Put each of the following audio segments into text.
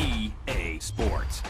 EA Sports.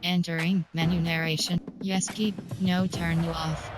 Entering menu narration. Yes, keep. No, turn you off.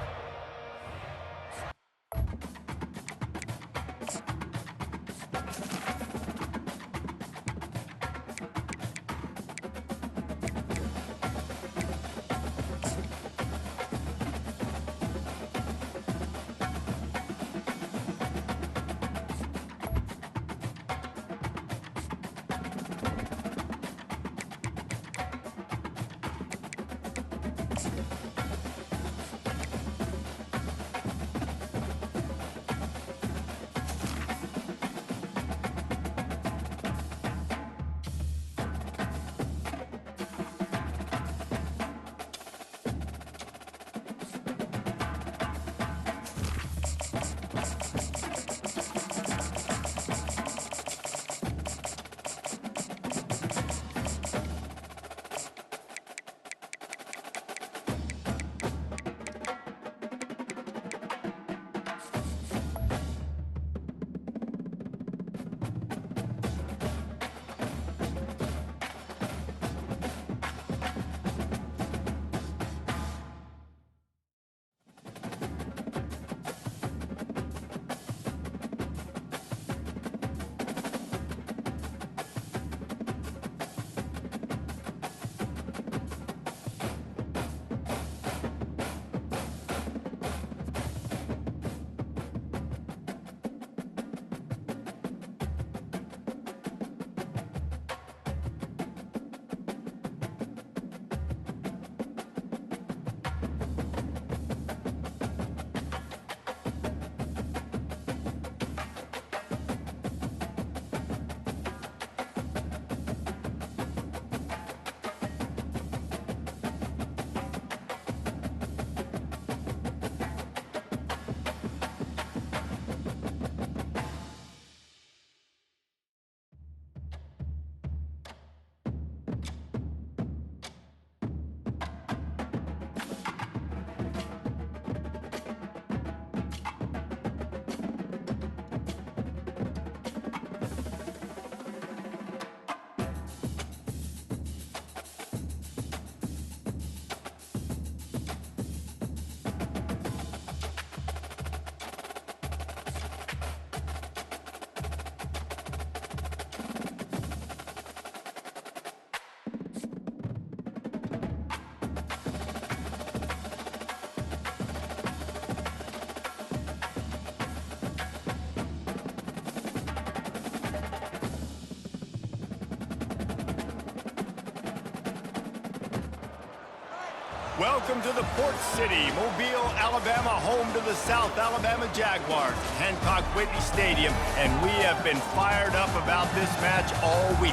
Welcome to the Port City, Mobile, Alabama, home to the South Alabama Jaguars, Hancock Whitney Stadium, and we have been fired up about this match all week.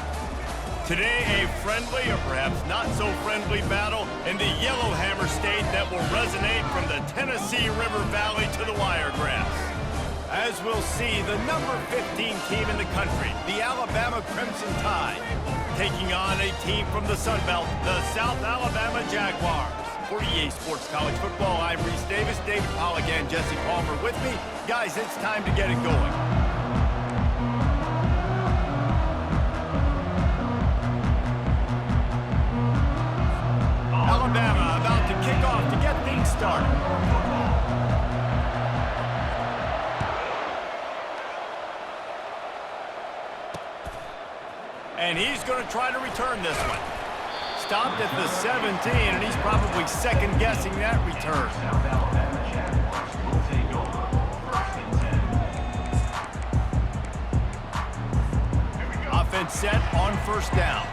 Today, a friendly or perhaps not so friendly battle in the Yellowhammer State that will resonate from the Tennessee River Valley to the Wiregrass. As we'll see, the number 15 team in the country, the Alabama Crimson Tide, taking on a team from the Sun Belt, the South Alabama Jaguars. For EA Sports College Football, I'm Reese Davis, David Polligan, Jesse Palmer with me. Guys, it's time to get it going. Alabama about to kick off to get things started. And he's going to try to return this one. Stopped at the 17, and he's probably second-guessing that return. Offense set on first down.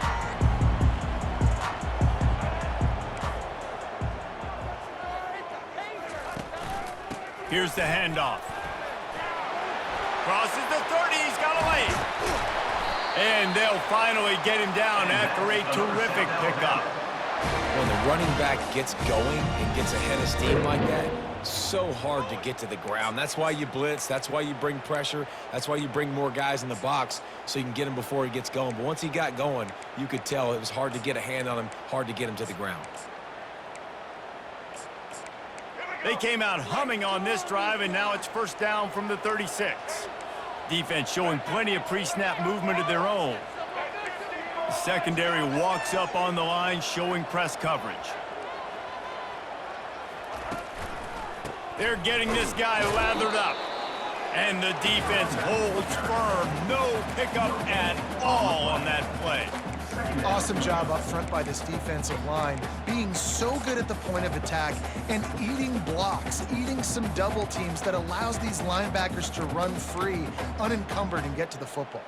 Here's the handoff. Crosses the 30, he's got a lane. And they'll finally get him down after a terrific pickup. When the running back gets going and gets ahead of steam like that, so hard to get to the ground. That's why you blitz. That's why you bring pressure. That's why you bring more guys in the box so you can get him before he gets going. But once he got going, you could tell it was hard to get a hand on him, hard to get him to the ground. They came out humming on this drive, and now it's first down from the 36. Defense showing plenty of pre-snap movement of their own. The secondary walks up on the line, showing press coverage. They're getting this guy lathered up. And the defense holds firm. No pickup at all on that play. Awesome job up front by this defensive line, being so good at the point of attack and eating blocks, eating some double teams that allows these linebackers to run free, unencumbered, and get to the football.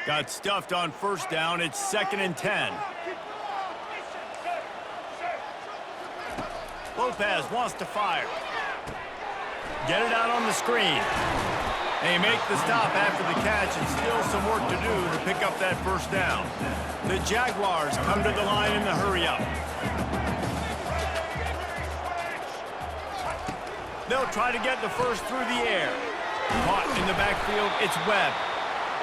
Got stuffed on first down. It's 2nd and 10. Lopez wants to fire. Get it out on the screen. They make the stop after the catch, and still some work to do to pick up that first down. The Jaguars come to the line in the hurry-up. They'll try to get the first through the air. Caught in the backfield, it's Webb.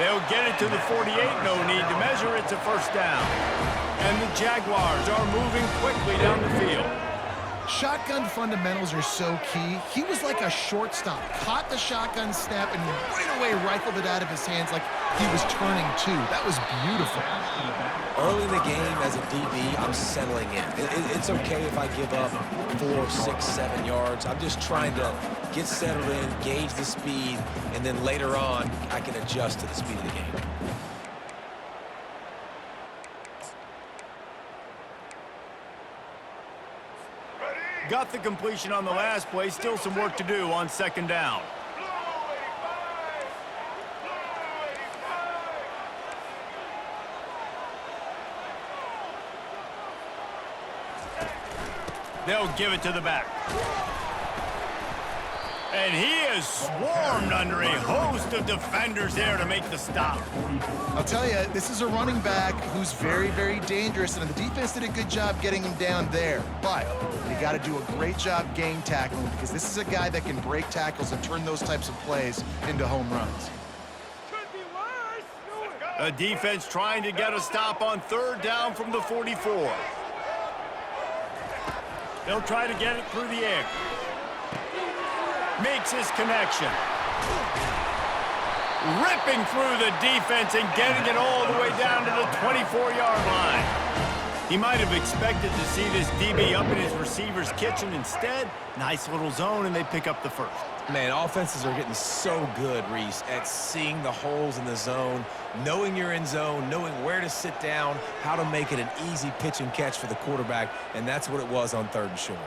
They'll get it to the 48, no need to measure, it's a first down. And the Jaguars are moving quickly down the field. Shotgun fundamentals are so key. He was like a shortstop, caught the shotgun snap and right away rifled it out of his hands like he was turning two. That was beautiful. Early in the game as a DB, I'm settling in. It's okay if I give up 4, 6, 7 yards. I'm just trying to get settled in, gauge the speed, and then later on, I can adjust to the speed of the game. Got the completion on the last play. Still some work to do on 2nd down. They'll give it to the back. And he is swarmed under a host of defenders there to make the stop. I'll tell you, this is a running back who's very, very dangerous, and the defense did a good job getting him down there. But you got to do a great job game tackling, because this is a guy that can break tackles and turn those types of plays into home runs. A defense trying to get a stop on 3rd down from the 44. They'll try to get it through the air. Makes his connection. Ripping through the defense and getting it all the way down to the 24-yard line. He might have expected to see this DB up in his receiver's kitchen. Instead, nice little zone, and they pick up the first. Man, offenses are getting so good, Reese, at seeing the holes in the zone, knowing you're in zone, knowing where to sit down, how to make it an easy pitch and catch for the quarterback, and that's what it was on 3rd and short.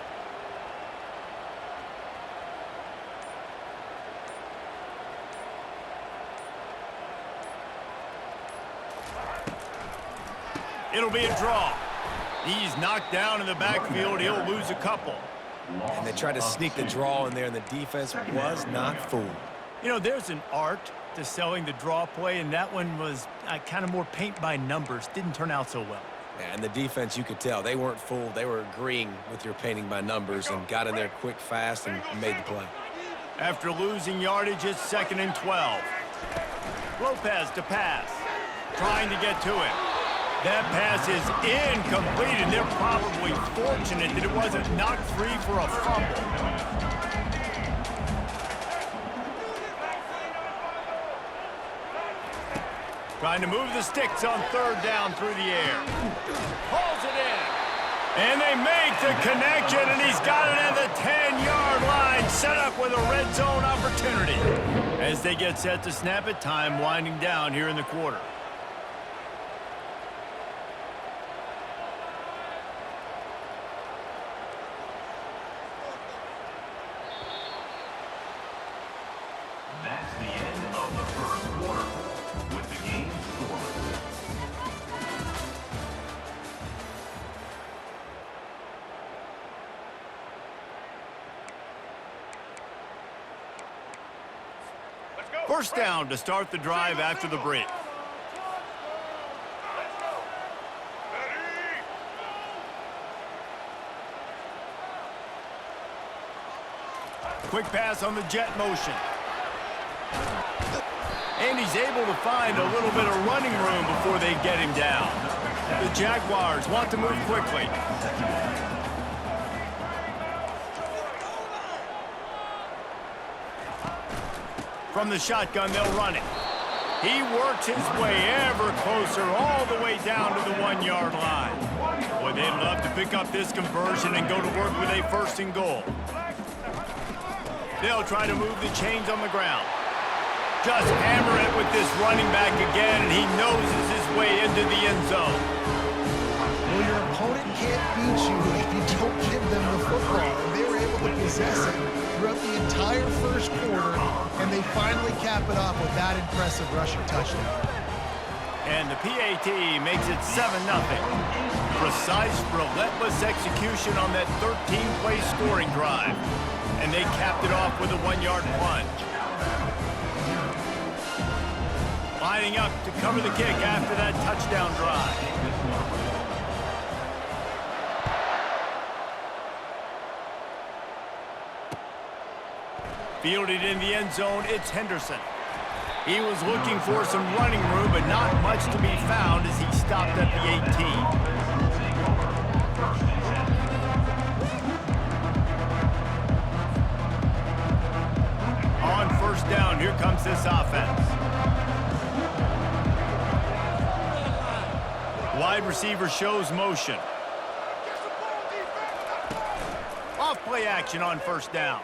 It'll be a draw. He's knocked down in the backfield. He'll lose a couple. And they tried to sneak the draw in there, and the defense was not fooled. You know, there's an art to selling the draw play, and that one was kind of more paint by numbers. Didn't turn out so well. Yeah, and the defense, you could tell, they weren't fooled. They were agreeing with your painting by numbers and got in there quick, fast, and made the play. After losing yardage, it's 2nd and 12. Lopez to pass, trying to get to it. That pass is incomplete, and they're probably fortunate that it wasn't knocked free for a fumble. Trying to move the sticks on 3rd down through the air. Pulls it in. And they make the connection, and he's got it at the 10-yard line, set up with a red zone opportunity. As they get set to snap it, time winding down here in the quarter. That's the end of the first quarter, with the game scoreless. First down to start the drive after the break. Quick pass on the jet motion. And he's able to find a little bit of running room before they get him down. The Jaguars want to move quickly. From the shotgun, they'll run it. He works his way ever closer all the way down to the 1-yard line. Boy, they'd love to pick up this conversion and go to work with a 1st and goal. They'll try to move the chains on the ground. Just hammer it with this running back again, and he noses his way into the end zone. Well, your opponent can't beat you if you don't give them the football. And they were able to possess it throughout the entire first quarter, and they finally cap it off with that impressive rushing touchdown. And the PAT makes it 7-0. Precise, relentless execution on that 13-play scoring drive. And they capped it off with a 1-yard plunge. Lining up to cover the kick after that touchdown drive. Fielded in the end zone, it's Henderson. He was looking for some running room, but not much to be found as he stopped at the 18. On 1st down, here comes this offense. Wide receiver shows motion. Off play action on 1st down.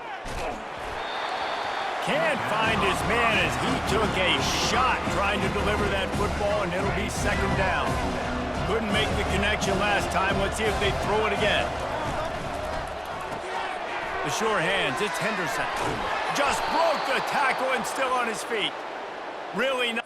Can't find his man as he took a shot trying to deliver that football, and it'll be 2nd down. Couldn't make the connection last time. Let's see if they throw it again. The sure hands, it's Henderson. Just broke the tackle and still on his feet. Really not.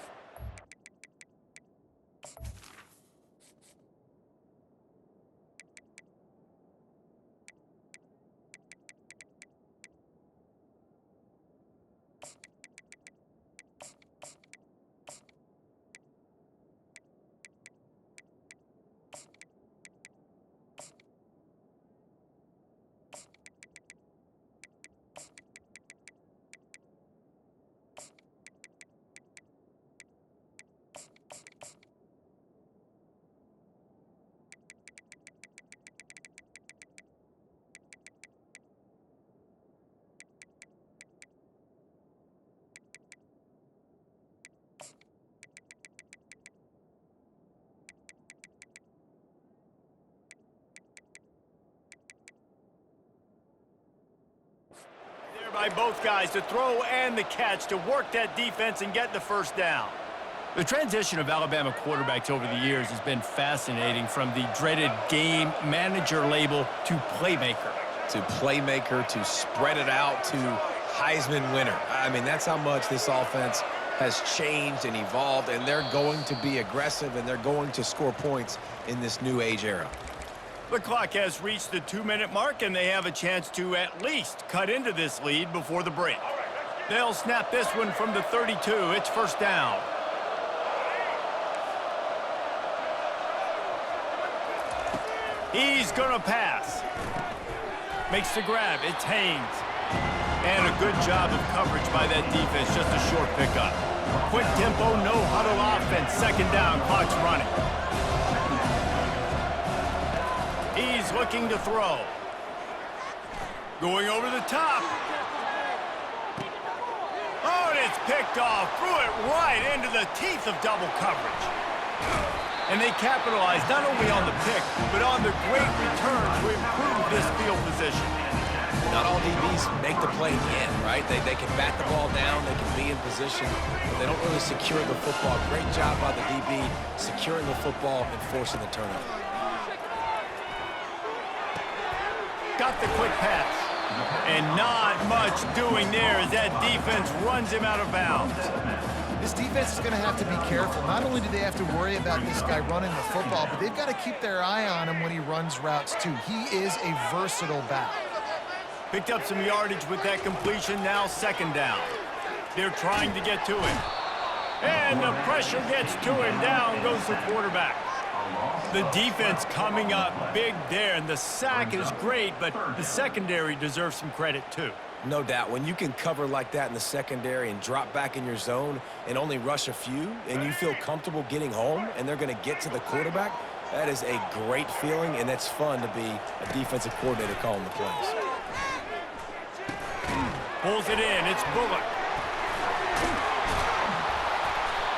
By both guys to throw and the catch to work that defense and get the 1st down. The transition of Alabama quarterbacks over the years has been fascinating, from the dreaded game manager label to playmaker. To playmaker, to spread it out, to Heisman winner. I mean, that's how much this offense has changed and evolved, and they're going to be aggressive, and they're going to score points in this new age era. The clock has reached the 2-minute mark, and they have a chance to at least cut into this lead before the break. They'll snap this one from the 32. It's first down. He's going to pass. Makes the grab. It's Haynes. And a good job of coverage by that defense. Just a short pickup. Quick tempo, no huddle offense. Second down, clock's running. He's looking to throw. Going over the top. Oh, and it's picked off. Threw it right into the teeth of double coverage. And they capitalized not only on the pick, but on the great return to improve this field position. Not all DBs make the play at the end, right? They can bat the ball down, they can be in position, but they don't really secure the football. Great job by the DB securing the football and forcing the turnover. Got the quick pass. And not much doing there as that defense runs him out of bounds. This defense is going to have to be careful. Not only do they have to worry about this guy running the football, but they've got to keep their eye on him when he runs routes too. He is a versatile back. Picked up some yardage with that completion, now second down. They're trying to get to him. And the pressure gets to him, down goes the quarterback. The defense coming up big there, and the sack is great, but the secondary deserves some credit too. No doubt. When you can cover like that in the secondary and drop back in your zone and only rush a few, and you feel comfortable getting home, and they're going to get to the quarterback, that is a great feeling, and it's fun to be a defensive coordinator calling the plays. Pulls it in. It's Bullock.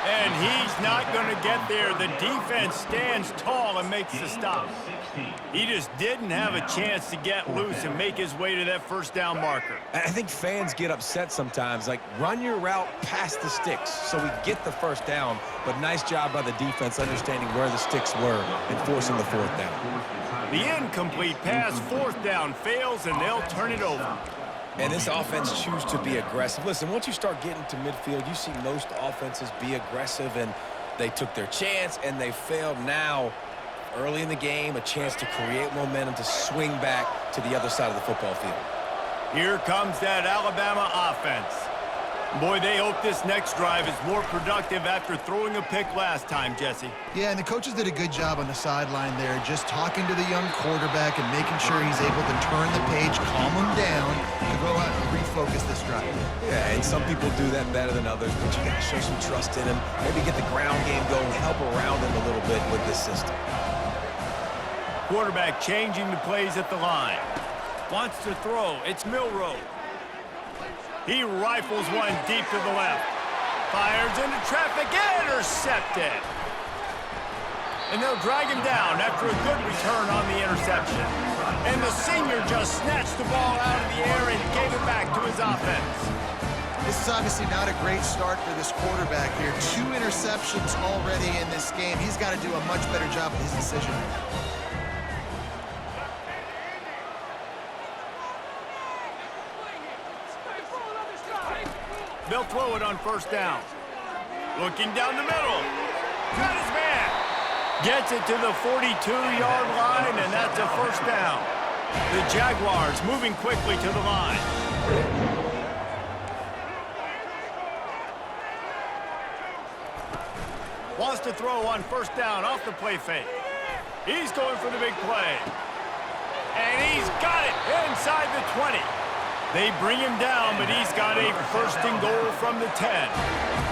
And he's not going to get there. The defense stands tall and makes the stop. He just didn't have a chance to get loose and make his way to that first down marker. I think fans get upset sometimes, like run your route past the sticks so we get the first down, but nice job by the defense understanding where the sticks were and forcing the fourth down. The incomplete pass, fourth down, fails, and they'll turn it over. And this offense chooses to be aggressive. Listen, once you start getting to midfield, you see most offenses be aggressive, and they took their chance, and they failed. Now, early in the game, a chance to create momentum to swing back to the other side of the football field. Here comes that Alabama offense. Boy, they hope this next drive is more productive after throwing a pick last time, Jesse. Yeah, and the coaches did a good job on the sideline there, just talking to the young quarterback and making sure he's able to turn the page, calm him down, to go out and refocus this drive. Yeah, and some people do that better than others, but you got to show some trust in him, maybe get the ground game going, help around him a little bit with this system. Quarterback changing the plays at the line. Wants to throw. It's Milroe. He rifles one deep to the left. Fires into traffic, intercepted. And they'll drag him down after a good return on the interception. And the senior just snatched the ball out of the air and gave it back to his offense. This is obviously not a great start for this quarterback here. 2 interceptions already in this game. He's got to do a much better job with his decision. They'll throw it on first down. Looking down the middle. Got his man. Gets it to the 42-yard line, and that's a first down. The Jaguars moving quickly to the line. Wants to throw on first down off the play fake. He's going for the big play. And he's got it inside the 20. They bring him down, but he's got a first and goal from the 10.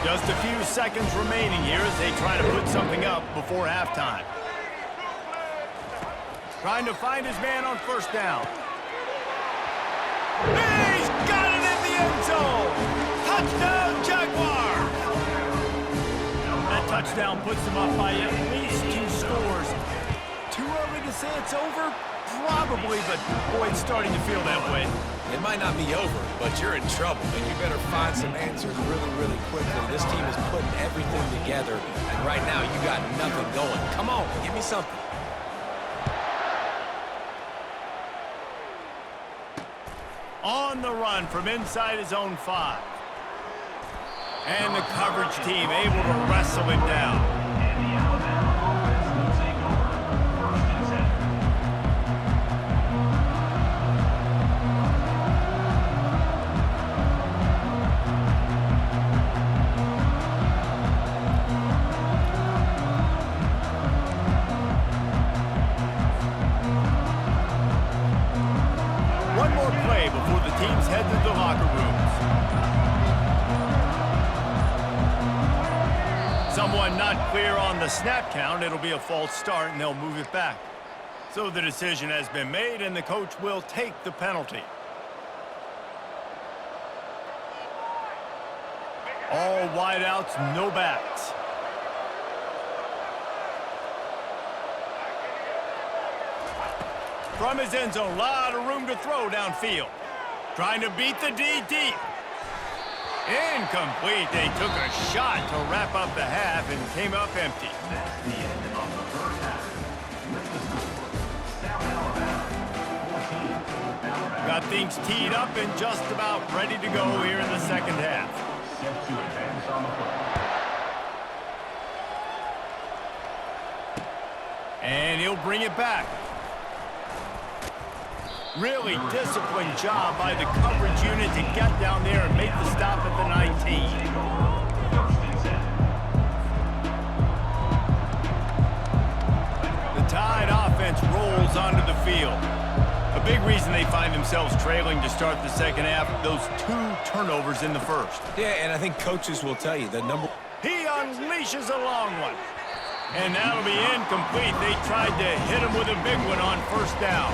Just a few seconds remaining here as they try to put something up before halftime. Trying to find his man on first down. He's got it in the end zone! Touchdown, Jaguars! That touchdown puts them up by at least 2 scores. Too early to say it's over? Probably, but boy, it's starting to feel that way. It might not be over, but you're in trouble, and you better find some answers really, really quickly. This team is putting everything together, and right now you got nothing going. Come on, give me something. On the run from inside his own 5. And the coverage team able to wrestle him down. teams head to the locker rooms. Someone not clear on the snap count. It'll be a false start, and they'll move it back. So the decision has been made, and the coach will take the penalty. All wideouts, no backs. From his end zone, a lot of room to throw downfield. Trying to beat the D deep. Incomplete. They took a shot to wrap up the half and came up empty. That's the end of the first half. With the score, South Alabama 14, Alabama. Got things teed up and just about ready to go here in the second half. Set to advance on the play. And he'll bring it back. Really disciplined job by the coverage unit to get down there and make the stop at the 19. The Tide offense rolls onto the field. A big reason they find themselves trailing to start the second half, those 2 turnovers in the first. Yeah, and I think coaches will tell you the number. He unleashes a long one. And that'll be incomplete. They tried to hit him with a big one on first down.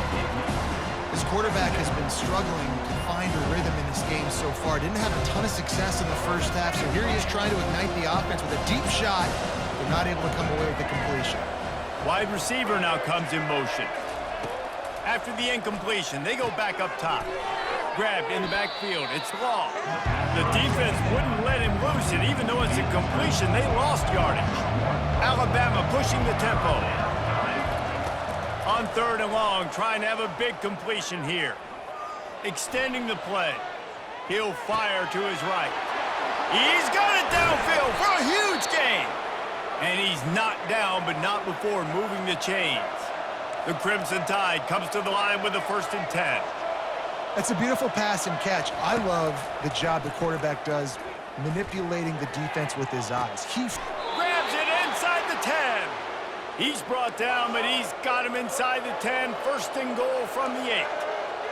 His quarterback has been struggling to find a rhythm in this game so far. Didn't have a ton of success in the first half, so here he is trying to ignite the offense with a deep shot. They're not able to come away with the completion. Wide receiver now comes in motion. After the incompletion, they go back up top. Grabbed in the backfield. It's Law. The defense wouldn't let him loose it. Even though it's a completion, they lost yardage. Alabama pushing the tempo. On 3rd and long, trying to have a big completion here. Extending the play. He'll fire to his right. He's got it downfield for a huge gain. And he's knocked down, but not before moving the chains. The Crimson Tide comes to the line with a 1st and 10. That's a beautiful pass and catch. I love the job the quarterback does manipulating the defense with his eyes. He grabs it inside the 10. He's brought down, but he's got him inside the 10. 1st and goal from the 8.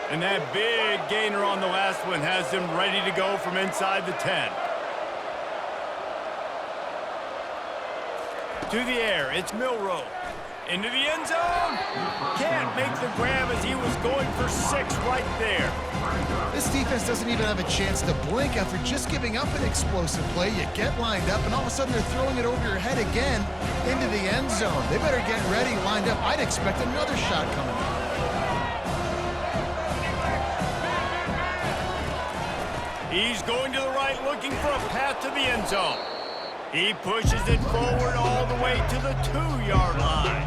And that big gainer on the last one has him ready to go from inside the 10. To the air, it's Milroe. Into the end zone. Can't make the grab as he was going for 6 right there. This defense doesn't even have a chance to blink after just giving up an explosive play. You get lined up, and all of a sudden they're throwing it over your head again into the end zone. They better get ready, lined up. I'd expect another shot coming. He's going to the right, looking for a path to the end zone. He pushes it forward all the way to the 2-yard line.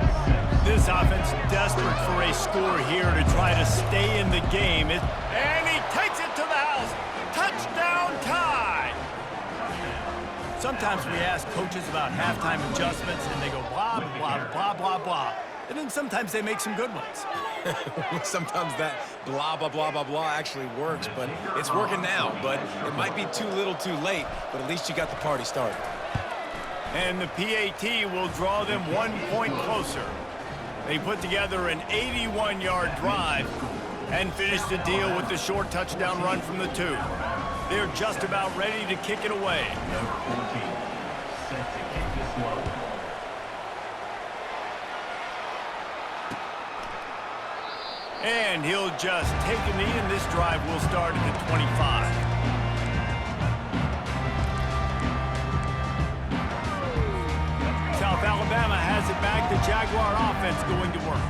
This offense desperate for a score here to try to stay in the game. And he takes it to the house. Touchdown Tide! Sometimes we ask coaches about halftime adjustments, and they go blah, blah, blah, blah, blah. And then sometimes they make some good ones. Sometimes that blah, blah, blah, blah, blah actually works, but it's working now. But it might be too little too late, but at least you got the party started. And the PAT will draw them 1 point closer. They put together an 81-yard drive and finish the deal with the short touchdown run from the 2. They're just about ready to kick it away. Number 14, set to kick this low. And he'll just take a knee, and this drive will start at the 25. South Alabama has it back. The Jaguar offense going to work.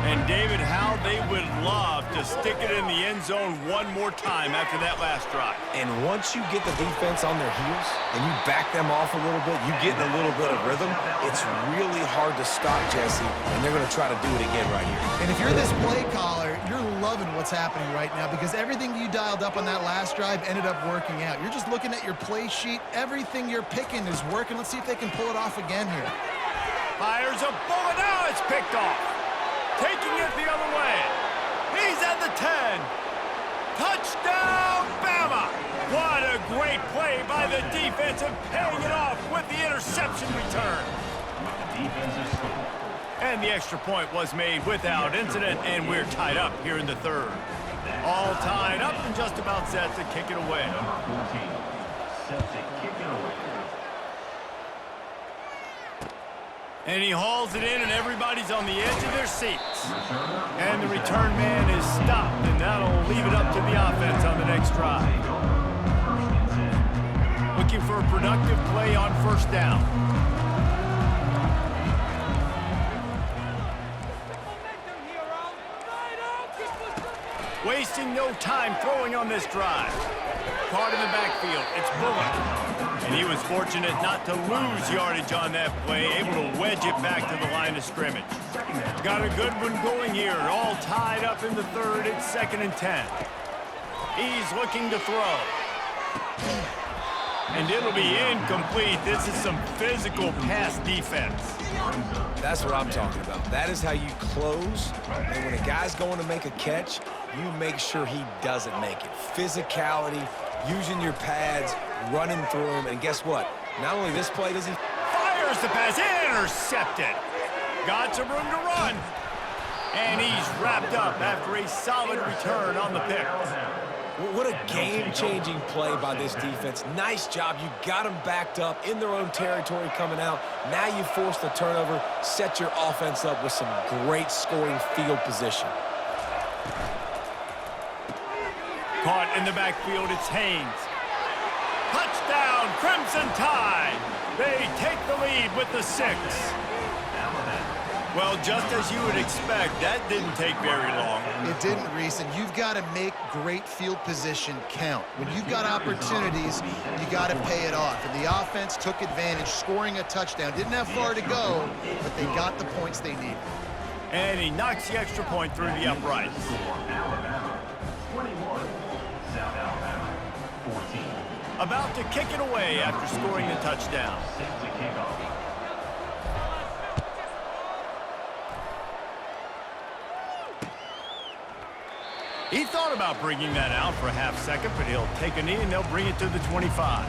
And David, how they would love to stick it in the end zone one more time after that last drive. And once you get the defense on their heels and you back them off a little bit, you get in a little bit of rhythm, it's really hard to stop, Jesse, and they're going to try to do it again right here. And if you're this play caller, you're loving what's happening right now because everything you dialed up on that last drive ended up working out. You're just looking at your play sheet. Everything you're picking is working. Let's see if they can pull it off again here. Fires a bullet. Now it's picked off. Taking it the other way. He's at the 10. Touchdown, Bama! What a great play by the defense and paying it off with the interception return. Defensive score. And the extra point was made without incident, and we're tied up here in the 3rd. All tied up and just about set to kick it away. Number 14, set to kick it away. And he hauls it in, and everybody's on the edge of their seats. And the return man is stopped, and that'll leave it up to the offense on the next drive. Looking for a productive play on first down. Wasting no time throwing on this drive. Caught in the backfield. It's Bullock. And he was fortunate not to lose yardage on that play, able to wedge it back to the line of scrimmage. Got a good one going here. All tied up in the third. It's 2nd and 10. He's looking to throw. And it'll be incomplete. This is some physical pass defense. That's what I'm talking about. That is how you close. And when a guy's going to make a catch, you make sure he doesn't make it. Physicality, using your pads, running through him. And guess what? Not only this play does he... Fires the pass. Intercepted. Got some room to run. And he's wrapped up after a solid return on the pick. What a game-changing play by this defense. Nice job. You got them backed up in their own territory coming out. Now you force the turnover, set your offense up with some great scoring field position. Caught in the backfield, it's Haynes. Touchdown, Crimson Tide. They take the lead with the 6. Well, just as you would expect, that didn't take very long. It didn't, Reese, and you've got to make great field position count. When you've got opportunities, you got to pay it off. And the offense took advantage, scoring a touchdown. Didn't have far to go, but they got the points they needed. And he knocks the extra point through the uprights. Alabama 21, South Alabama 14. About to kick it away after scoring the touchdown. Set to kick off. He thought about bringing that out for a half second, but he'll take a knee and they'll bring it to the 25.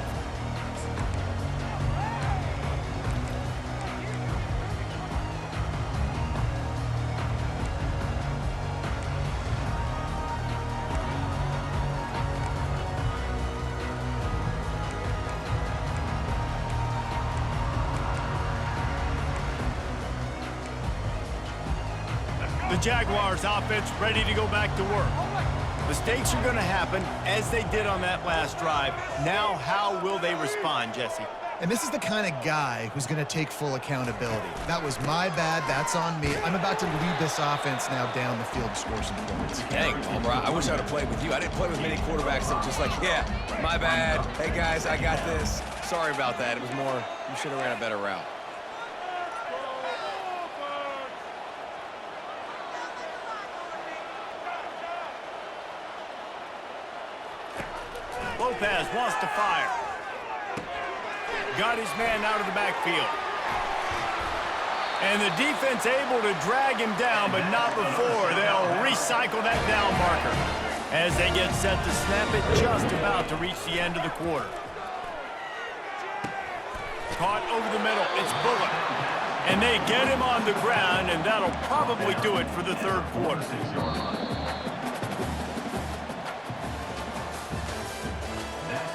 The Jaguars offense ready to go back to work. Mistakes are going to happen, as they did on that last drive. Now, how will they respond, Jesse? And this is the kind of guy who's going to take full accountability. That was my bad. That's on me. I'm about to lead this offense now down the field to score some points. Dang, Palmer, I wish I'd have played with you. I didn't play with many quarterbacks that were just like, yeah, my bad. Hey, guys, I got this. Sorry about that. It was more, you should have ran a better route. Lopez wants to fire. Got his man out of the backfield. And the defense able to drag him down, but not before. They'll recycle that down marker as they get set to snap it just about to reach the end of the quarter. Caught over the middle. It's Bullock. And they get him on the ground, and that'll probably do it for the third quarter.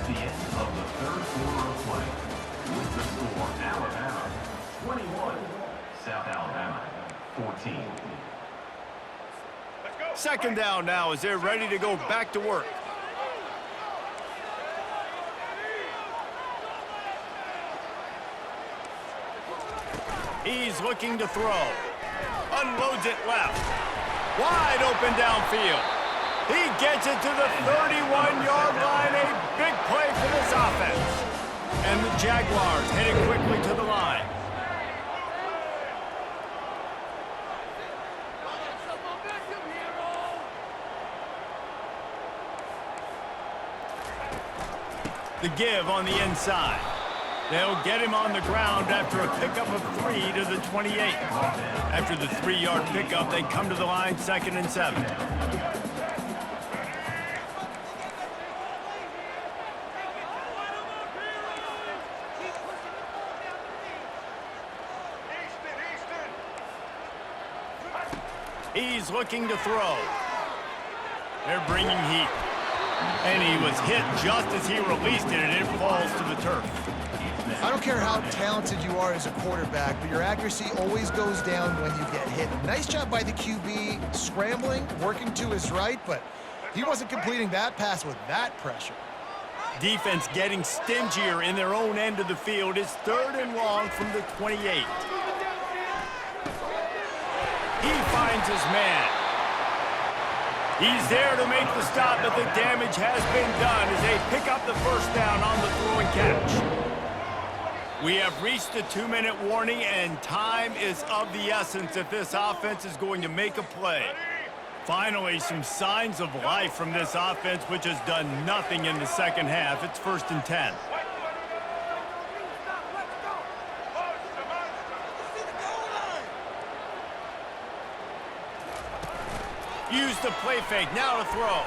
The end of the third quarter of play. With the score, Alabama 21, South Alabama 14. Second down now as they're ready to go back to work. He's looking to throw. Unloads it left. Wide open downfield. He gets it to the 31-yard line. A big play for this offense. And the Jaguars heading quickly to the line. The give on the inside. They'll get him on the ground after a pickup of 3 to the 28. After the 3-yard pickup, they come to the line 2nd and 7. He's looking to throw. They're bringing heat. And he was hit just as he released it, and it falls to the turf. I don't care how talented you are as a quarterback, but your accuracy always goes down when you get hit. Nice job by the QB, scrambling, working to his right, but he wasn't completing that pass with that pressure. Defense getting stingier in their own end of the field. It's 3rd and long from the 28. He finds his man. He's there to make the stop, but the damage has been done as they pick up the first down on the throw and catch. We have reached the 2-minute warning, and time is of the essence if this offense is going to make a play. Finally, some signs of life from this offense, which has done nothing in the second half. It's 1st and 10. Use the play fake, now to throw.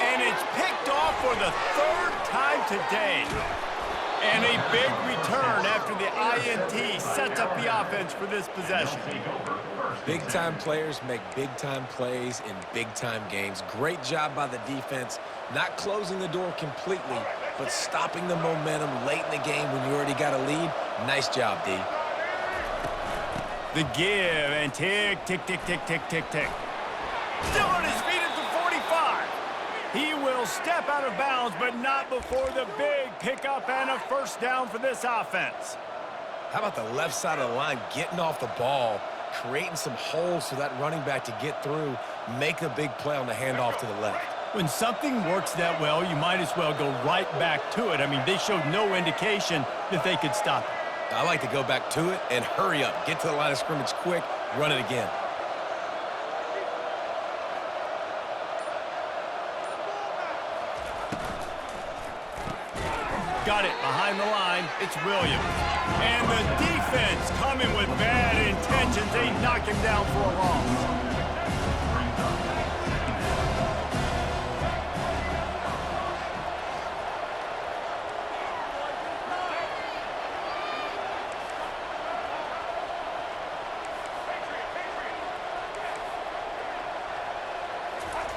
And it's picked off for the 3rd time today. And a big return after the INT sets up the offense for this possession. Big-time players make big-time plays in big-time games. Great job by the defense, not closing the door completely, but stopping the momentum late in the game when you already got a lead. Nice job, D. The give, and tick, tick, tick, tick, tick, tick, tick. Still on his feet at the 45. He will step out of bounds, but not before the big pickup and a first down for this offense. How about the left side of the line getting off the ball, creating some holes for that running back to get through, make the big play on the handoff to the left. When something works that well, you might as well go right back to it. I mean, they showed no indication that they could stop it. I like to go back to it and hurry up. Get to the line of scrimmage quick, run it again. Got it behind the line. It's Williams. And the defense coming with bad intentions. They knock him down for a loss.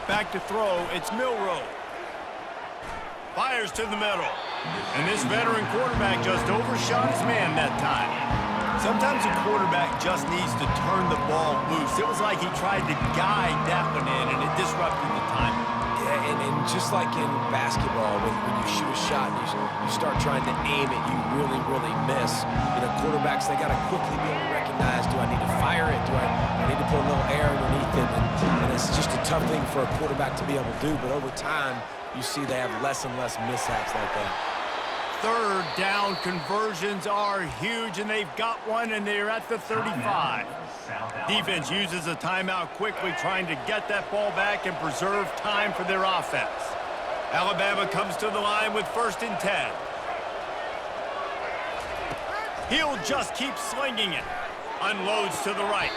Back to throw. It's Milroe. Fires to the middle. And this veteran quarterback just overshot his man that time. Sometimes a quarterback just needs to turn the ball loose. It was like he tried to guide that one in, and it disrupted the timing. Yeah, and just like in basketball, when you shoot a shot, you start trying to aim it, you really, really miss. You know, quarterbacks, they got to quickly be able to recognize, do I need to fire it? Do I need to put a little air underneath it? And it's just a tough thing for a quarterback to be able to do, but over time, you see they have less and less mishaps like that. 3rd down conversions are huge, and they've got one, and they're at the 35. Defense uses a timeout quickly, trying to get that ball back and preserve time for their offense. Alabama comes to the line with 1st and 10. He'll just keep slinging it. Unloads to the right.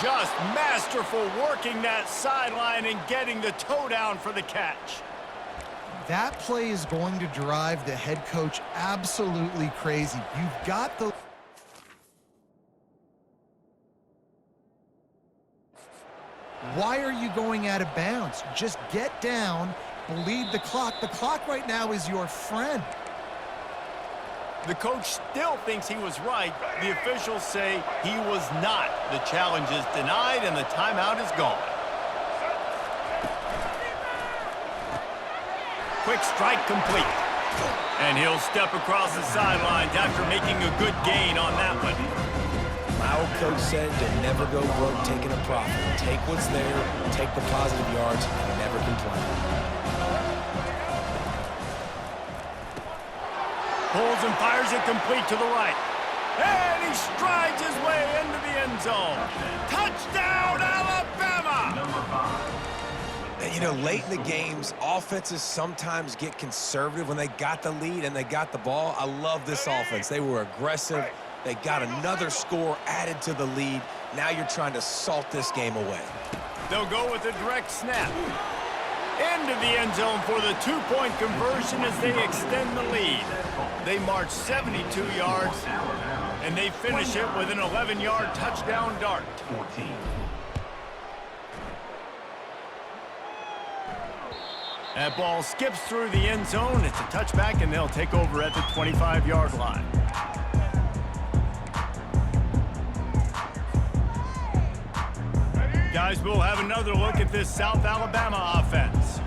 Just masterful working that sideline and getting the toe down for the catch. That play is going to drive the head coach absolutely crazy. You've got the... Why are you going out of bounds? Just get down, bleed the clock. The clock right now is your friend. The coach still thinks he was right. The officials say he was not. The challenge is denied, and the timeout is gone. Quick strike complete. And he'll step across the sidelines after making a good gain on that one. My old coach said to never go broke taking a profit. Take what's there, take the positive yards, and never complain. Pulls and fires it complete to the right. And he strides his way into the end zone. Touchdown, Alabama! Number 5. You know, late in the games, offenses sometimes get conservative when they got the lead and they got the ball. I love this offense. They were aggressive. They got another score added to the lead. Now you're trying to salt this game away. They'll go with a direct snap. Into the end zone for the 2-point conversion as they extend the lead. They march 72 yards, and they finish it with an 11-yard touchdown dart. 14. That ball skips through the end zone. It's a touchback, and they'll take over at the 25-yard line. Guys, we'll have another look at this South Alabama offense.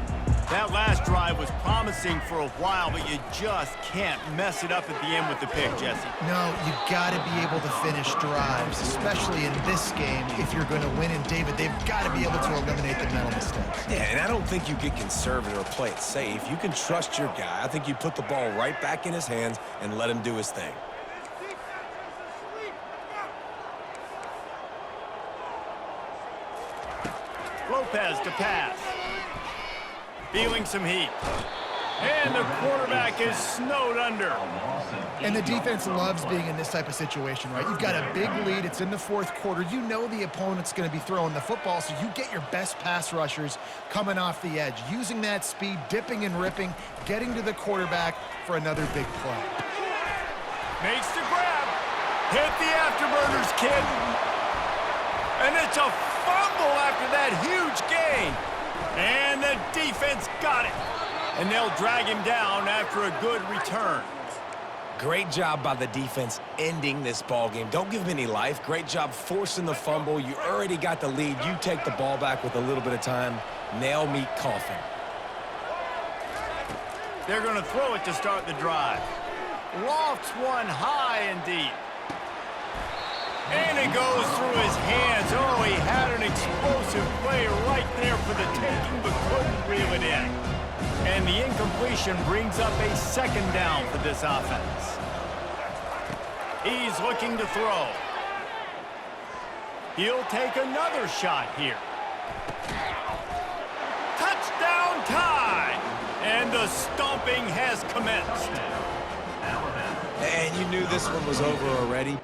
That last drive was promising for a while, but you just can't mess it up at the end with the pick, Jesse. No, you got to be able to finish drives, especially in this game. If you're going to win, and David, they've got to be able to eliminate the mental mistakes. Yeah, and I don't think you get conservative or play it safe. You can trust your guy. I think you put the ball right back in his hands and let him do his thing. Lopez to pass. Feeling some heat. And the quarterback is snowed under. And the defense loves being in this type of situation, right? You've got a big lead. It's in the fourth quarter. You know the opponent's going to be throwing the football, so you get your best pass rushers coming off the edge, using that speed, dipping and ripping, getting to the quarterback for another big play. Makes the grab. Hit the afterburners, kid. And it's a fumble after that huge gain. And the defense got it. And they'll drag him down after a good return. Great job by the defense ending this ball game. Don't give him any life. Great job forcing the fumble. You already got the lead. You take the ball back with a little bit of time. Nail meet coffin. They're going to throw it to start the drive. Lofts one high and deep. And it goes through his hands. Oh, he had an explosive play right there for the taking, but couldn't reel it in. And the incompletion brings up a second down for this offense. He's looking to throw. He'll take another shot here. Touchdown tie! And the stomping has commenced. And you knew this one was over already.